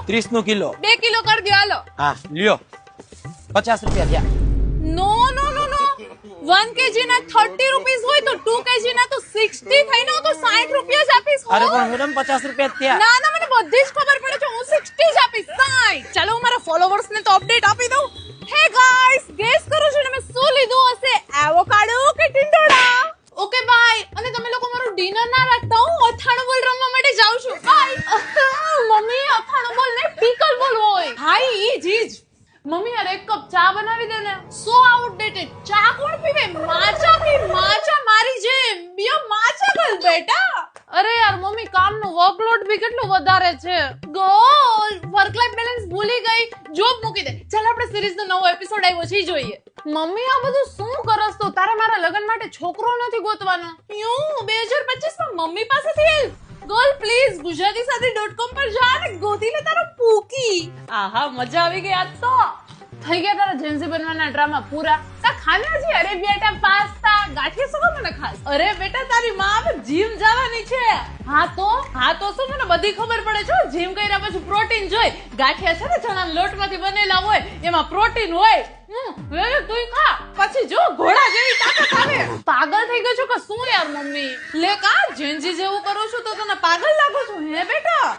30 નું kilo. 2 kilo કરી દો હાલો. હા લ્યો 50 રૂપિયા થયા. નો નો નો નો 1 kg ના 30 રૂપીસ હોય તો 2 kg ના તો 60 થઈને હું તો 60 રૂપિયા જ આપીશ. અરે પણ મેડમ 50 રૂપિયા જ થયા. ના ના મને બધી જ ખબર પડે છે હું 60 જ આપીશ 60. ચાલો હું મારા ફોલોવર્સ ને તો અપડેટ આપી દઉં. હે ગાઈસ ગેસ કરો છો ને મેં શું લીધું હશે એવોકાડો કે ટિંડોળા. Okay bye. અને તમે લોકો મારું ડિનર ના રાખતા હું અથાણું બોલ રમવા માટે જાઉં છું. બાય. મમ્મી અથાણું બોલ ને પીકલ બોલ હોય. હાઈ ઈ જીજ. મમ્મી યાર એક કપ ચા બનાવી દે ને. સો આઉટડેટેડ. ચા કોણ પીવે? માચા પી માચા મારી જેમ. બીયો માચા કર બેટા. અરે યાર મમ્મી કામનું વર્કલોડ બી કેટલું વધારે છે. ગોલ વર્ક લાઈફ બેલેન્સ ભૂલી ગઈ. જોબ મૂકી દે. ચાલ આપણે સિરીઝ નો નવો એપિસોડ આવ્યો છે ઈ જોઈએ. મમ્મી આ બધું શું કરસ તો? તારે મારા લગ્ન માટે છોકરો નથી ગોતવાનો. યું 2025 માં મમ્મી પાસેથી હેલ્પ. ગર્લ પ્લીઝ ગુજરાતીસાથી.com પર જા અને ગોતી લે તારો પૂકી. આહા મજા આવી ગઈ આજ તો. થઈ ગયા તારા જેન્સી બનવાના ડ્રામા પૂરા. તા ખાના છે અરે બેટા પાસ્તા ગાંઠિયા શું મને ખાસ? અરે બેટા તારી માં હવે જીમ જવાની છે. હા તો શું મને બધી ખબર પડે છે. જીમ કર્યા પછી પ્રોટીન જોઈ. ગાંઠિયા છે ને ચણાના લોટમાંથી બનેલા હોય એમાં પ્રોટીન હોય. લે તું ખા પછી જો ઘોડા જેવી તાકાત આવે. પાગલ થઈ ગયો છો કે શું યાર મમ્મી? લે કા જેન્સી જેવું કરું છું તો તને પાગલ લાગુ છું હે બેટા?